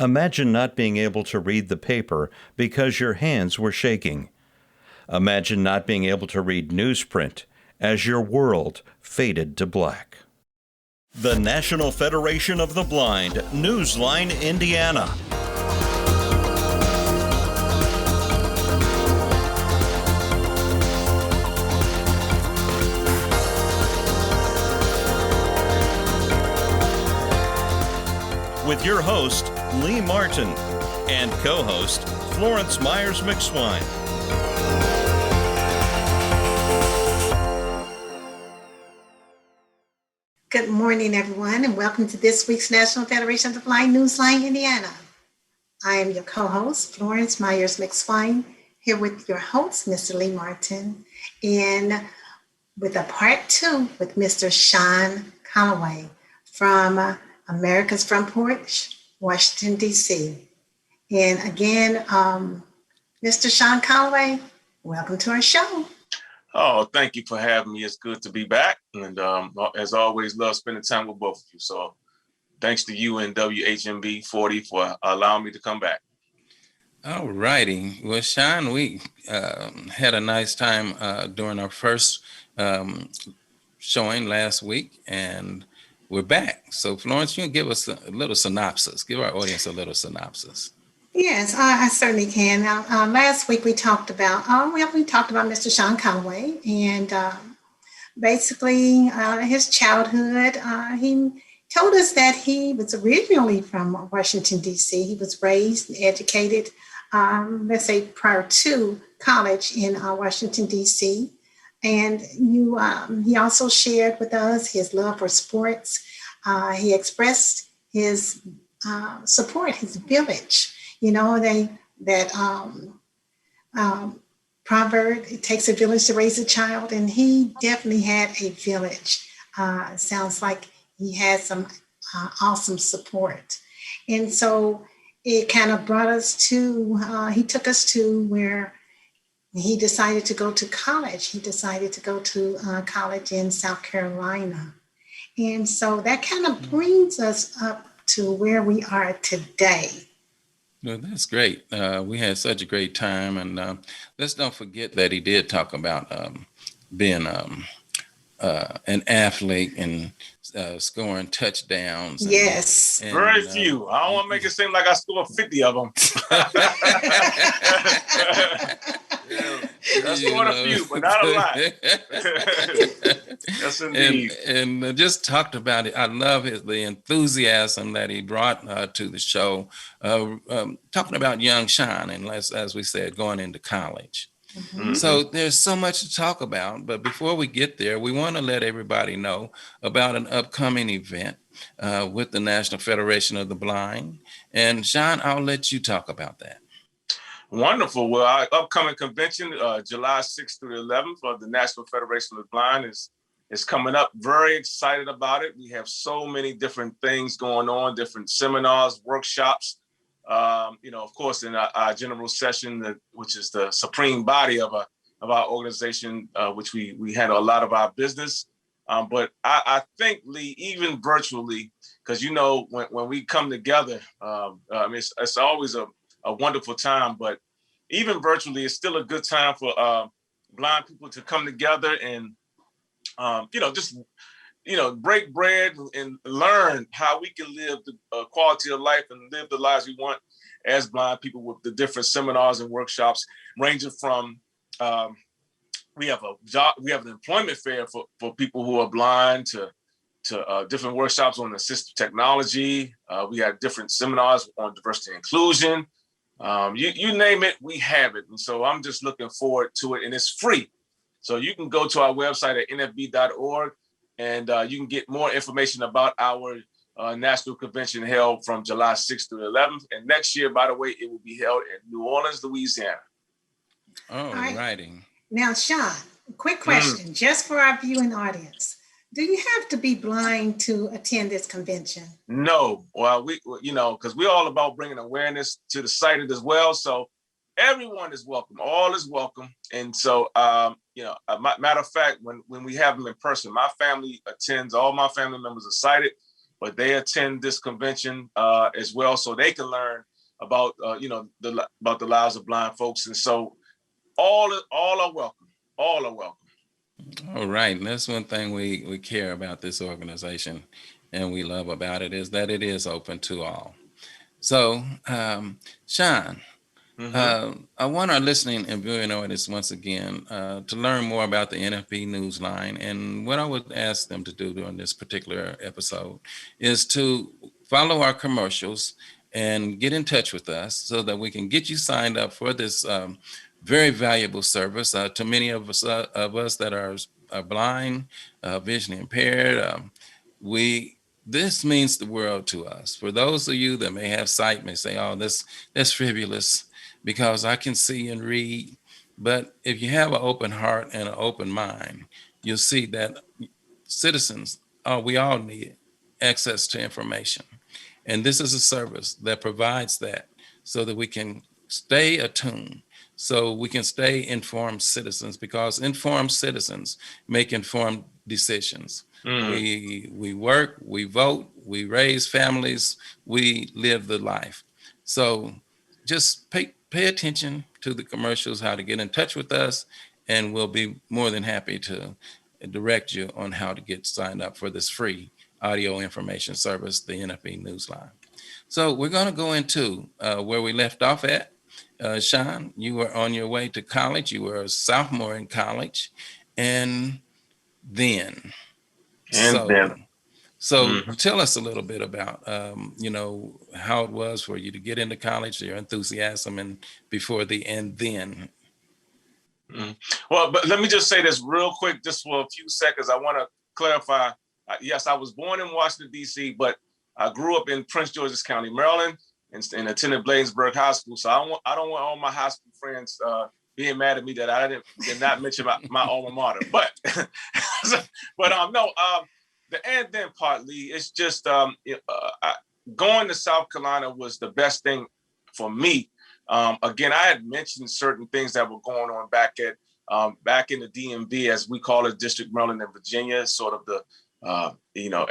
Imagine not being able to read the paper because your hands were shaking. Imagine not being able to read newsprint as your world faded to black. The National Federation of the Blind, Newsline, Indiana. With your host, Lee Martin, and co-host, Florence Myers-McSwine. Good morning, everyone, and welcome to this week's National Federation of the Blind, Newsline, Indiana. I am your co-host, Florence Myers-McSwine, here with your host, Mr. Lee Martin, and with a part two with Mr. Shawn Callaway from America's Front Porch, Washington, D.C. And again, Mr. Shawn Callaway, welcome to our show. Oh, thank you for having me. It's good to be back. And as always, love spending time with both of you. So thanks to you and WHMB 40 for allowing me to come back. All righty. Well, Shawn, we had a nice time during our first showing last week, and we're back. So Florence, you can give us a little synopsis. Give our audience a little synopsis. Yes, I certainly can. Now, last week we talked about Mr. Shawn Callaway and basically his childhood. He told us that he was originally from Washington, D.C. He was raised and educated, prior to college in Washington, D.C. And he also shared with us his love for sports. He expressed his support, his village. You know, proverb, it takes a village to raise a child, and he definitely had a village. It sounds like he had some awesome support. And so it kind of brought us to, he took us to where he decided to go to college. He decided to go to college in South Carolina. And so that kind of brings us up to where we are today. Well, that's great. We had such a great time, and let's don't forget that he did talk about being an athlete and scoring touchdowns. Yes. And very few. I don't want to make it seem like I scored 50 of them. I scored a few, but not a lot. Yes, indeed. And just talked about it. I love the enthusiasm that he brought to the show, talking about young Shawn, and as we said, going into college. Mm-hmm. So there's so much to talk about, but before we get there, we want to let everybody know about an upcoming event with the National Federation of the Blind. And Shawn, I'll let you talk about that. Wonderful. Well, our upcoming convention, July 6th through the 11th of the National Federation of the Blind is coming up. Very excited about it. We have so many different things going on, different seminars, workshops. Of course, in our general session, which is the supreme body of our organization, which we handle a lot of our business. But I think, Lee, even virtually, because, when we come together, it's always a wonderful time. But even virtually, it's still a good time for blind people to come together and, break bread and learn how we can live the quality of life and live the lives we want as blind people with the different seminars and workshops, ranging from we have an employment fair for people who are blind to different workshops on assistive technology. We have different seminars on diversity and inclusion. You name it, we have it. And so I'm just looking forward to it, and it's free. So you can go to our website at nfb.org and you can get more information about our national convention held from July 6th through the 11th. And next year, by the way, it will be held in New Orleans, Louisiana. All righty. Now, Shawn, quick question, just for our viewing audience. Do you have to be blind to attend this convention? No. Well, because we're all about bringing awareness to the sighted as well. So everyone is welcome. All is welcome. And so, matter of fact, when we have them in person, my family attends. All my family members are sighted. but they attend this convention as well, so they can learn about about the lives of blind folks. And so all are welcome. All are welcome. All right. And that's one thing we care about this organization and we love about it, is that it is open to all. So, Shawn, I want our listening and viewing audience once again to learn more about the NFB Newsline. And what I would ask them to do during this particular episode is to follow our commercials and get in touch with us so that we can get you signed up for this very valuable service. To many of us that are blind, vision impaired, this means the world to us. For those of you that may have sight, may say, "Oh, that's frivolous," because I can see and read. But if you have an open heart and an open mind, you'll see that citizens, we all need access to information. And this is a service that provides that so that we can stay attuned, so we can stay informed citizens, because informed citizens make informed decisions. We work, we vote, we raise families, we live the life. So just pay attention to the commercials, how to get in touch with us, and we'll be more than happy to direct you on how to get signed up for this free audio information service, the NFB Newsline. So we're going to go into where we left off at. Shawn, you were on your way to college. You were a sophomore in college. And then... So tell us a little bit about, how it was for you to get into college, your enthusiasm, and before the and then. Well, but let me just say this real quick, just for a few seconds. I want to clarify. Yes, I was born in Washington, D.C., but I grew up in Prince George's County, Maryland, and attended Bladensburg High School. So I don't want all my high school friends being mad at me that I did not mention my alma mater. But the and then part, Lee, it's just going to South Carolina was the best thing for me. Again, I had mentioned certain things that were going on back in the DMV, as we call it, District, Maryland, and Virginia, sort of the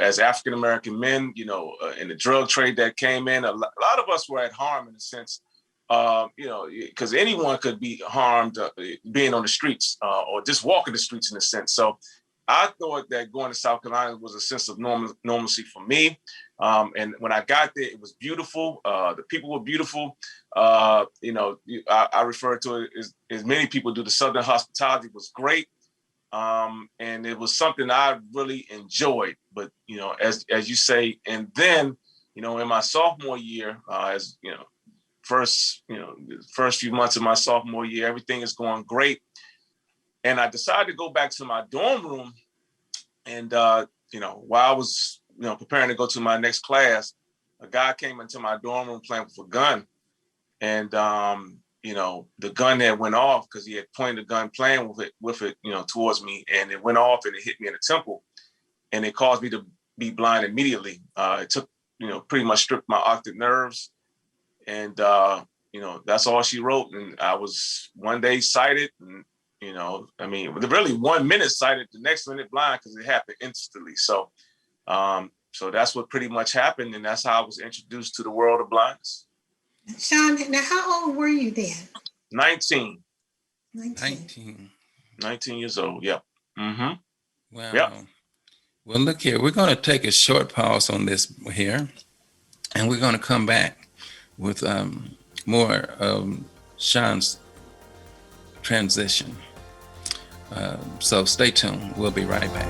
as African American men, in the drug trade that came in. A lot of us were at harm in a sense, because anyone could be harmed being on the streets or just walking the streets in a sense. So I thought that going to South Carolina was a sense of normalcy for me. And when I got there, it was beautiful. The people were beautiful. I refer to it as many people do. The Southern hospitality was great. And it was something I really enjoyed. But, as you say, and then, in my sophomore year, the first few months of my sophomore year, everything is going great. And I decided to go back to my dorm room. And, while I was, preparing to go to my next class, a guy came into my dorm room playing with a gun. And, the gun had went off because he had pointed the gun playing with it, towards me. And it went off and it hit me in the temple. And it caused me to be blind immediately. It took, pretty much stripped my optic nerves. And, that's all she wrote. And I was one day sighted and, really 1 minute sighted, the next minute blind because it happened instantly. So that's what pretty much happened. And that's how I was introduced to the world of blindness. Shawn, now how old were you then? 19. 19 years old. Yep. Mm-hmm. Wow. Yep. Well, look here. We're going to take a short pause on this here, and we're going to come back with more of Shawn's transition. So stay tuned. We'll be right back.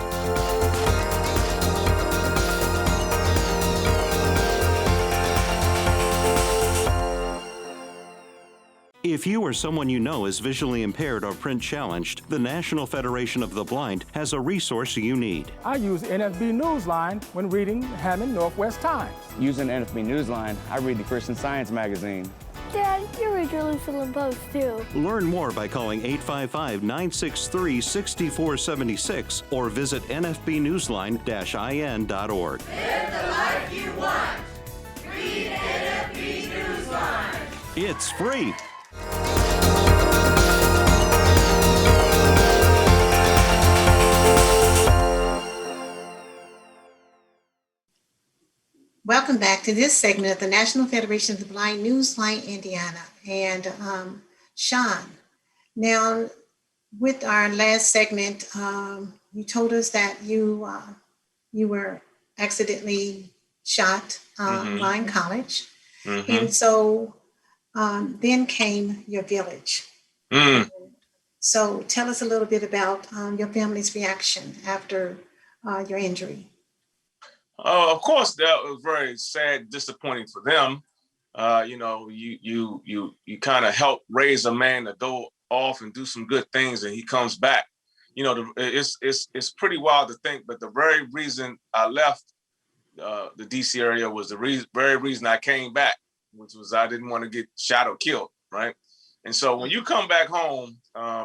If you or someone you know is visually impaired or print challenged, the National Federation of the Blind has a resource you need. I use NFB Newsline when reading Hammond Northwest Times. Using NFB Newsline, I read the Christian Science magazine. Dad, you read Jerusalem Post too. Learn more by calling 855-963-6476 or visit nfbnewsline-in.org. Live the life you want. Read NFB Newsline. It's free. welcome back to this segment of the National Federation of the Blind Newsline Indiana. And Shawn, now with our last segment, you told us that you were accidentally shot while in college. And so then came your village. So tell us a little bit about your family's reaction after your injury. Of course, that was very sad, disappointing for them. You know, you kind of help raise a man to go off and do some good things, and he comes back. You know, it's pretty wild to think, but the very reason I left the DC area was the very reason I came back, which was I didn't want to get shot or killed, right? And so when you come back home,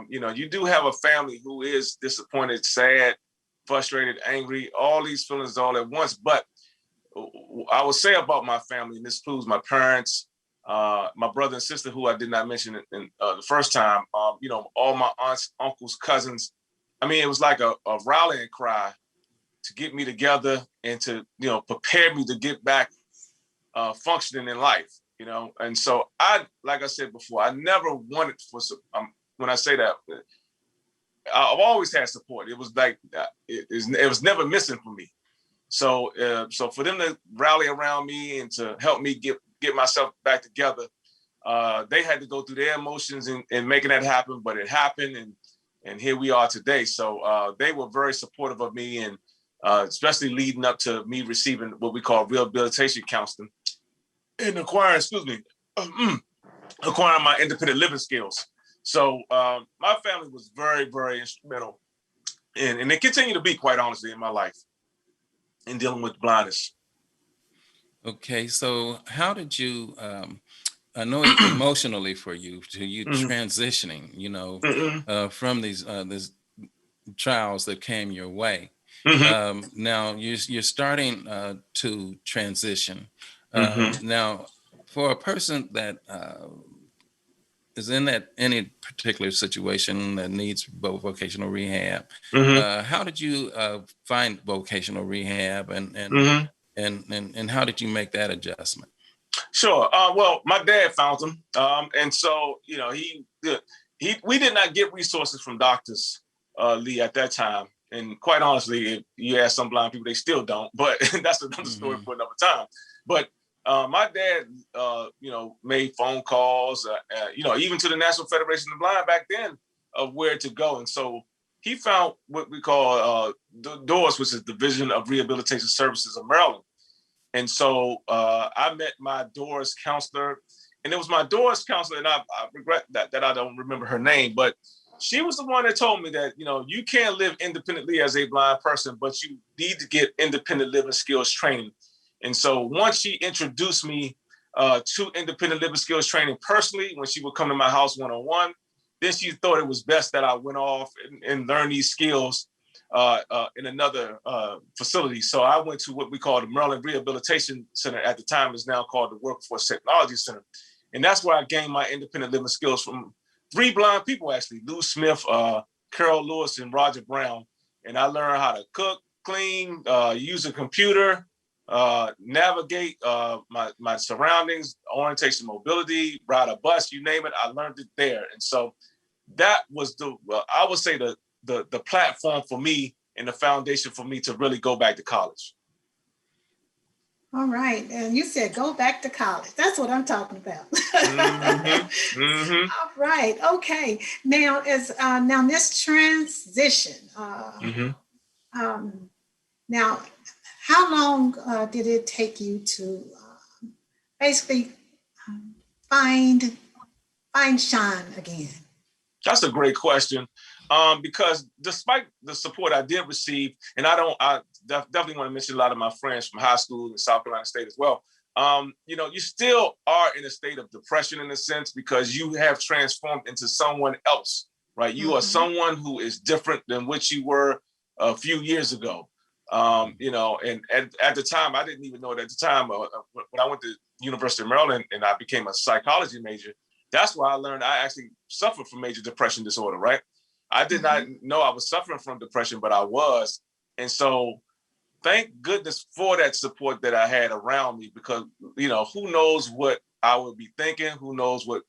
you know, you do have a family who is disappointed, sad, frustrated, angry, all these feelings all at once. But I would say about my family, and this includes my parents, my brother and sister, who I did not mention in the first time, you know, all my aunts, uncles, cousins. I mean, it was like a rallying cry to get me together and to, you know, prepare me to get back functioning in life, you know. And so like I said before, I never wanted for, when I say that, I've always had support. It was like, it was never missing for me. So for them to rally around me and to help me get myself back together, they had to go through their emotions in making that happen, but it happened, and here we are today. So they were very supportive of me, and especially leading up to me receiving what we call rehabilitation counseling and acquiring my independent living skills. So my family was very, very instrumental, and they continue to be, quite honestly, in my life in dealing with blindness. Okay, so how did you, I know it's emotionally for you, transitioning, you know, from these trials that came your way. Now you're starting to transition. Now, for a person that is in any particular situation that needs vocational rehab, how did you find vocational rehab, and how did you make that adjustment? Sure. Well, my dad found them, and so, you know, we did not get resources from doctors, Lee, at that time. And quite honestly, if you ask some blind people, they still don't. But that's another story for another time. But my dad, you know, made phone calls, you know, even to the National Federation of the Blind back then, of where to go. And so he found what we call DORS, which is Division of Rehabilitation Services of Maryland. And so I met my DORS counselor, and it was my DORS counselor, and I regret that I don't remember her name, but she was the one that told me that, you know, you can't live independently as a blind person, but you need to get independent living skills training. And so once she introduced me to independent living skills training personally, when she would come to my house one-on-one, then she thought it was best that I went off and learned these skills in another facility. So I went to what we call the Maryland Rehabilitation Center. At the time, is now called the Workforce Technology Center. And that's where I gained my independent living skills from 3 blind people, actually: Lou Smith, Carol Lewis, and Roger Brown. And I learned how to cook, clean, use a computer, navigate my surroundings, orientation, mobility, ride a bus, you name it. I learned it there. And so that was I would say the platform for me and the foundation for me to really go back to college. All right. And you said go back to college. That's what I'm talking about. All right. Okay. Now, now this transition, now, how long did it take you to basically find Shawn again? That's a great question. Because despite the support I did receive, and I definitely want to mention a lot of my friends from high school in South Carolina State as well. You know, you still are in a state of depression in a sense, because you have transformed into someone else, right? You are someone who is different than what you were a few years ago. You know, and at the time, I didn't even know it at the time. When I went to University of Maryland and I became a psychology major, that's where I learned I actually suffered from major depression disorder, right? I did not know I was suffering from depression, but I was. And so thank goodness for that support that I had around me, because, who knows what I would be thinking, who knows what,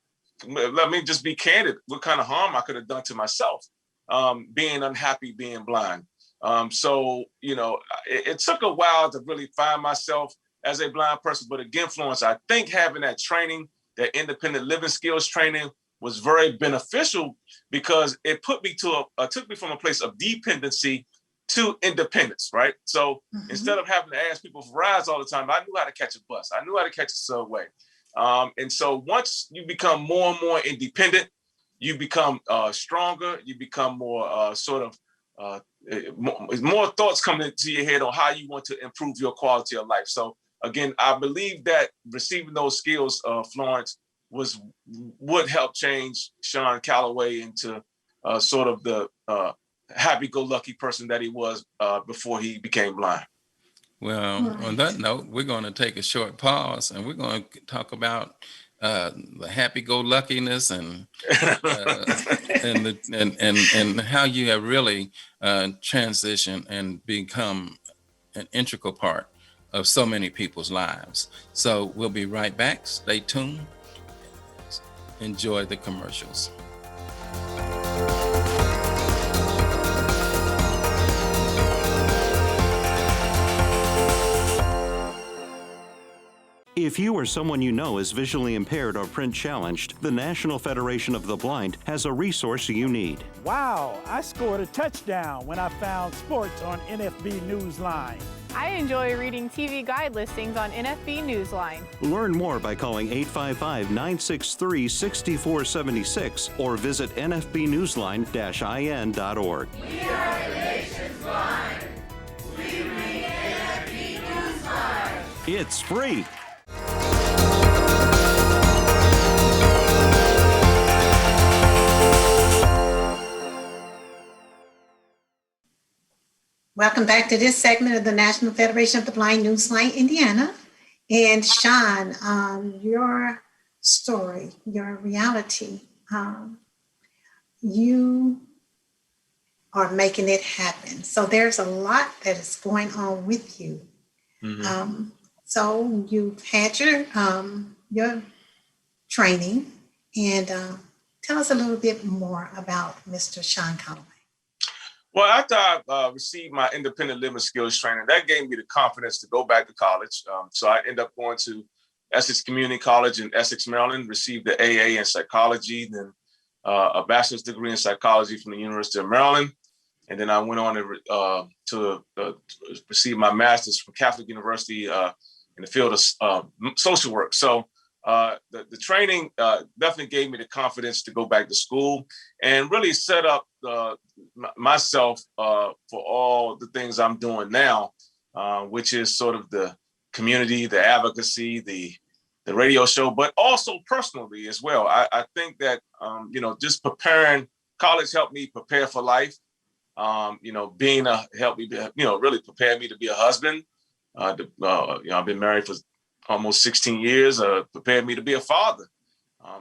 let me just be candid, what kind of harm I could have done to myself, being unhappy, being blind. So, it took a while to really find myself as a blind person. But again, Florence, I think having that training, that independent living skills training, was very beneficial, because it took me from a place of dependency to independence, right? So instead of having to ask people for rides all the time, I knew how to catch a bus. I knew how to catch a subway. And so once you become more and more independent, you become stronger, you become more more thoughts come into your head on how you want to improve your quality of life. So again, I believe that receiving those skills, Florence, would help change Shawn Callaway into sort of the happy-go-lucky person that he was before he became blind. Well, on that note, we're going to take a short pause, and we're going to talk about the happy-go-luckiness and and how you have really transitioned and become an integral part of so many people's lives. So we'll be right back. Stay tuned. Enjoy the commercials. If you or someone you know is visually impaired or print challenged, the National Federation of the Blind has a resource you need. Wow, I scored a touchdown when I found sports on NFB Newsline. I enjoy reading TV guide listings on NFB Newsline. Learn more by calling 855-963-6476 or visit nfbnewsline-in.org. We are the nation's blind. We read NFB Newsline. It's free. Welcome back to this segment of the National Federation of the Blind Newsline, Indiana. And Shawn, your story, your reality, you are making it happen. So there's a lot that is going on with you. So you've had your training, and tell us a little bit more about Mr. Shawn Callaway. Well, after I received my independent living skills training, that gave me the confidence to go back to college. So I ended up going to Essex Community College in Essex, Maryland, received the AA in psychology, then a bachelor's degree in psychology from the University of Maryland. And then I went on to receive my master's from Catholic University in the field of social work. So the training definitely gave me the confidence to go back to school and really set up myself for all the things I'm doing now, which is sort of the community, the advocacy, the radio show, but also personally as well. I think that, just college helped me prepare for life. Helped me, really prepare me to be a husband. I've been married for almost 16 years, prepared me to be a father.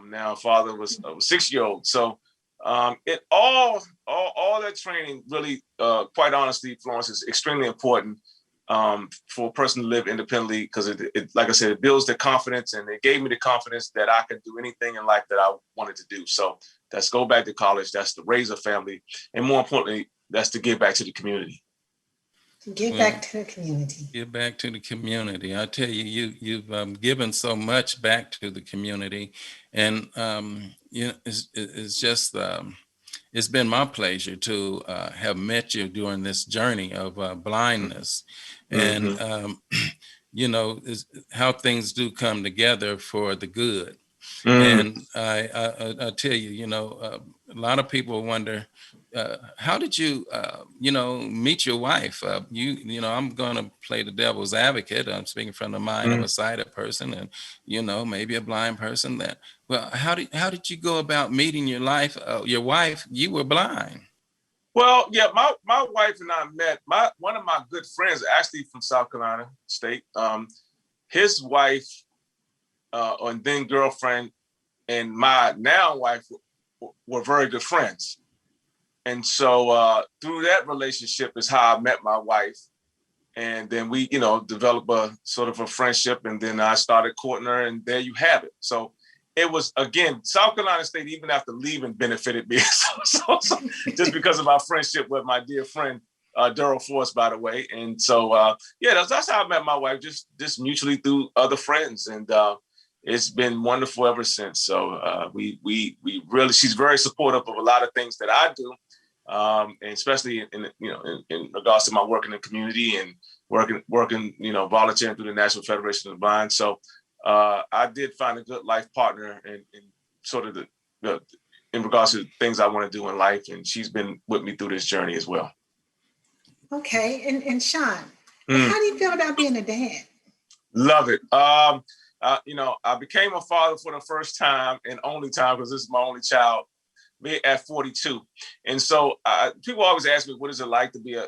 Now a father was a 6-year-old. So it all that training really, quite honestly, Florence, is extremely important for a person to live independently, because it, like I said, it builds their confidence, and it gave me the confidence that I could do anything in life that I wanted to do. So that's go back to college, that's to raise a family, and more importantly, that's to give back to the community. Give back to the community. Give back to the community. I tell you, you've given so much back to the community, and it's just it's been my pleasure to have met you during this journey of blindness, and how things do come together for the good. And I tell you, a lot of people wonder, how did you, meet your wife? I'm going to play the devil's advocate. I'm speaking from the mind of a sighted person, and maybe a blind person. How did you go about meeting your wife? You were blind. Well, yeah, my wife and I met. One of my good friends, actually from South Carolina State, his wife and then girlfriend and my now wife were very good friends. And so through that relationship is how I met my wife. And then we, developed a sort of a friendship, and then I started courting her, and there you have it. So it was, again, South Carolina State, even after leaving, benefited me. So just because of our friendship with my dear friend, Daryl Force, by the way. And so, that's how I met my wife, just mutually through other friends. And it's been wonderful ever since. So we really, she's very supportive of a lot of things that I do. And especially in regards to my work in the community and working, volunteering through the National Federation of the Blind. So I did find a good life partner in sort of in regards to things I want to do in life, and she's been with me through this journey as well. Okay, and Shawn, how do you feel about being a dad? Love it. I became a father for the first time and only time, because this is my only child, me at 42. And so people always ask me, what is it like to be a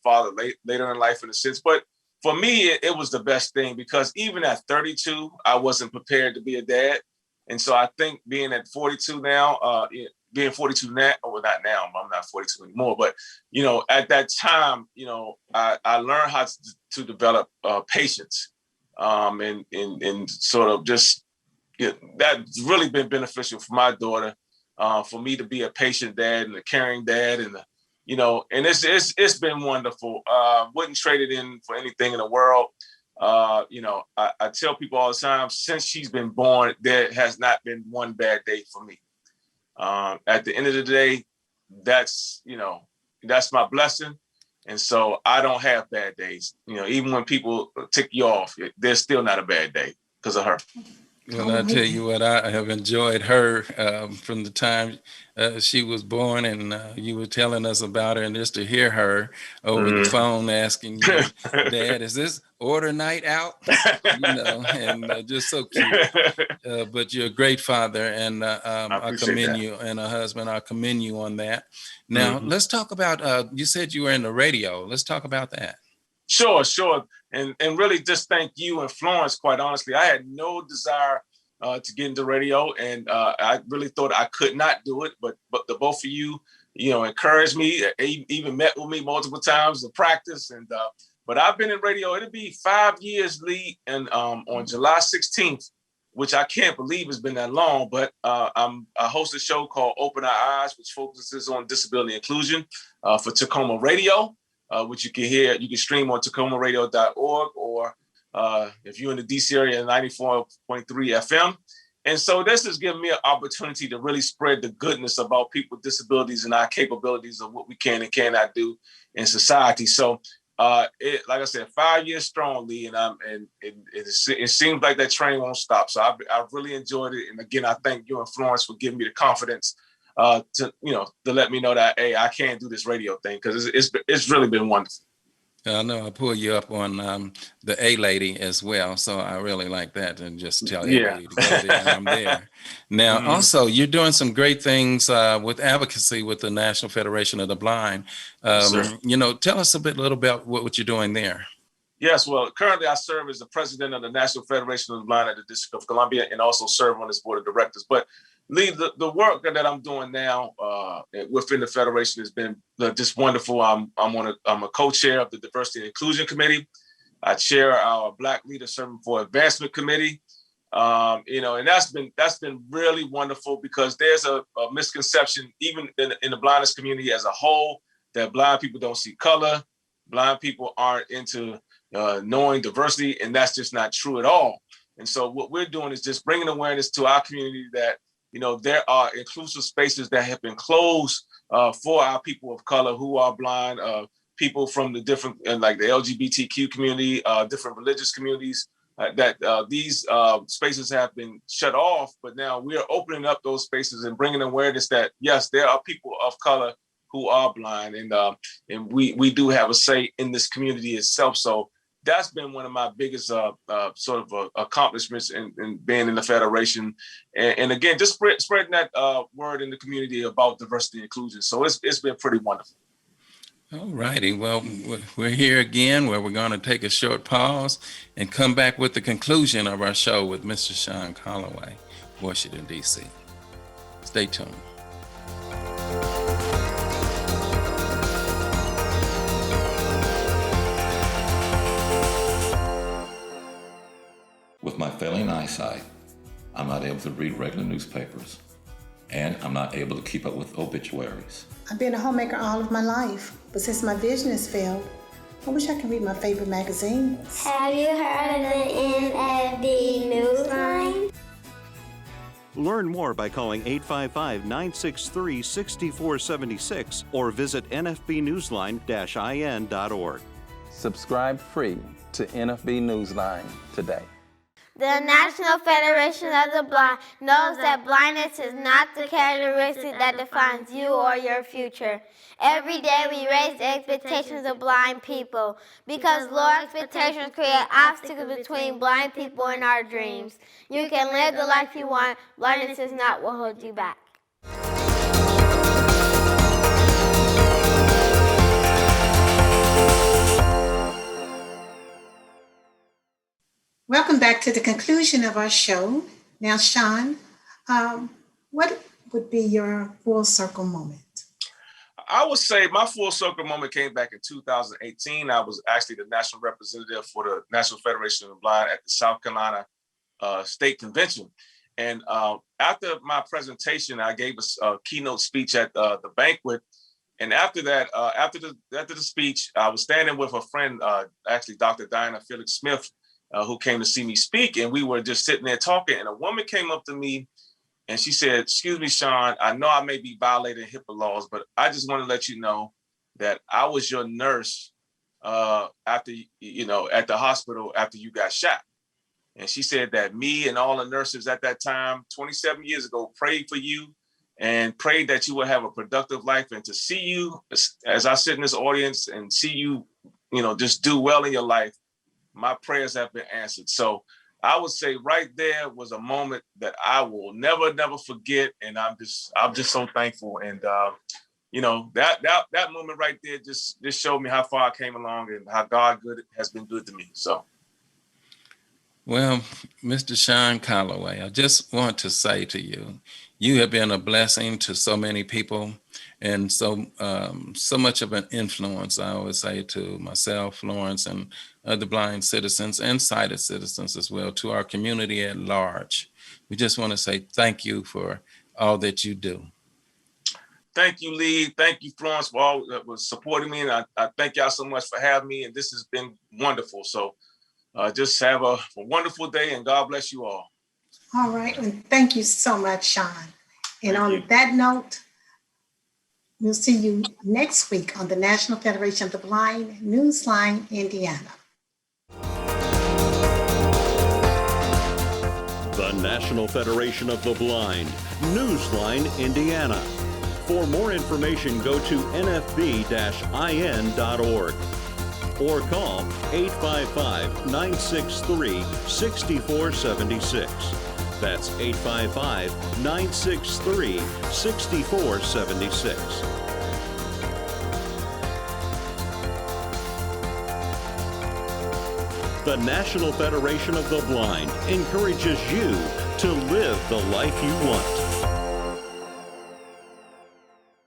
father later in life, in a sense? But for me, it was the best thing, because even at 32, I wasn't prepared to be a dad. And so I think being at 42 now, being 42 now, well, not now, I'm not 42 anymore, but, at that time, I learned how to develop patience and sort of just, that's really been beneficial for my daughter. For me to be a patient dad and a caring dad, and and it's been wonderful. Wouldn't trade it in for anything in the world. I tell people all the time, since she's been born, there has not been one bad day for me. At the end of the day, that's my blessing, and so I don't have bad days. Even when people tick you off, there's still not a bad day because of her. Well, I tell you what, I have enjoyed her from the time she was born, and you were telling us about her, and just to hear her over the phone asking you, Dad, is this order night out? And just so cute. But you're a great father, and I commend you, and a husband. I commend you on that. Now, let's talk about, you said you were in the radio. Let's talk about that. Sure. And really just thank you and Florence, quite honestly. I had no desire to get into radio, and I really thought I could not do it, but the both of you, encouraged me, even met with me multiple times to practice. And but I've been in radio, it'll be 5 years, Lee, and on July 16th, which I can't believe has been that long, but I host a show called Open Our Eyes, which focuses on disability inclusion for Tacoma Radio. Which you can stream on tacomaradio.org, or if you're in the DC area, 94.3 FM. And so this has given me an opportunity to really spread the goodness about people with disabilities and our capabilities of what we can and cannot do in society. So like I said, 5 years strongly, and it seems like that train won't stop. So I've really enjoyed it. And again, I thank you and Florence for giving me the confidence to let me know that, hey, I can do this radio thing, because it's really been wonderful. I know I pull you up on the A Lady as well, so I really like that, and just tell everybody to go there, and I'm there. Now, also, you're doing some great things with advocacy with the National Federation of the Blind. Tell us a little about what you're doing there. Yes, well, currently I serve as the president of the National Federation of the Blind at the District of Columbia, and also serve on this board of directors. But Lee, the work that I'm doing now within the Federation has been just wonderful. I'm a co-chair of the Diversity and Inclusion Committee. I chair our Black Leader Serving for Advancement Committee. And that's been really wonderful, because there's a misconception, even in the blindness community as a whole, that blind people don't see color, blind people aren't into knowing diversity, and that's just not true at all. And so what we're doing is just bringing awareness to our community that there are inclusive spaces that have been closed for our people of color who are blind, people from the different, like the LGBTQ community, different religious communities, that these spaces have been shut off. But now we are opening up those spaces and bringing awareness that, yes, there are people of color who are blind, and we do have a say in this community itself. So that's been one of my biggest accomplishments in being in the Federation. And again, just spreading that word in the community about diversity and inclusion. So it's been pretty wonderful. All righty. Well, we're here again, where we're going to take a short pause and come back with the conclusion of our show with Mr. Shawn Callaway, Washington, D.C. Stay tuned. With my failing eyesight, I'm not able to read regular newspapers, and I'm not able to keep up with obituaries. I've been a homemaker all of my life, but since my vision has failed, I wish I could read my favorite magazines. Have you heard of the NFB Newsline? Learn more by calling 855-963-6476 or visit nfbnewsline-in.org. Subscribe free to NFB Newsline today. The National Federation of the Blind knows that blindness is not the characteristic that defines you or your future. Every day we raise the expectations of blind people because low expectations create obstacles between blind people and our dreams. You can live the life you want. Blindness is not what holds you back. Welcome back to the conclusion of our show. Now, Shawn, what would be your full circle moment? I would say my full circle moment came back in 2018. I was actually the national representative for the National Federation of the Blind at the South Carolina State Convention. And after my presentation, I gave a keynote speech at the banquet. And after that, after the speech, I was standing with a friend, actually Dr. Diana Felix Smith, who came to see me speak. And we were just sitting there talking. And a woman came up to me and she said, "Excuse me, Shawn, I know I may be violating HIPAA laws, but I just want to let you know that I was your nurse after, at the hospital after you got shot." And she said that me and all the nurses at that time, 27 years ago, prayed for you and prayed that you would have a productive life. And to see you as I sit in this audience and see you, just do well in your life, my prayers have been answered. So I would say right there was a moment that I will never forget. And I'm just so thankful. And, that moment right there just showed me how far I came along and how God has been good to me. So. Well, Mr. Shawn Callaway, I just want to say to you, you have been a blessing to so many people and so much of an influence, I always say, to myself, Florence, and other blind citizens and sighted citizens as well, to our community at large. We just want to say thank you for all that you do. Thank you, Lee. Thank you, Florence, for all that was supporting me. And I thank y'all so much for having me. And this has been wonderful. So just have a wonderful day and God bless you all. All right. And thank you so much, Shawn. And on that note, we'll see you next week on the National Federation of the Blind, Newsline, Indiana. The National Federation of the Blind, Newsline, Indiana. For more information, go to nfb-in.org or call 855-963-6476. That's 855-963-6476. The National Federation of the Blind encourages you to live the life you want.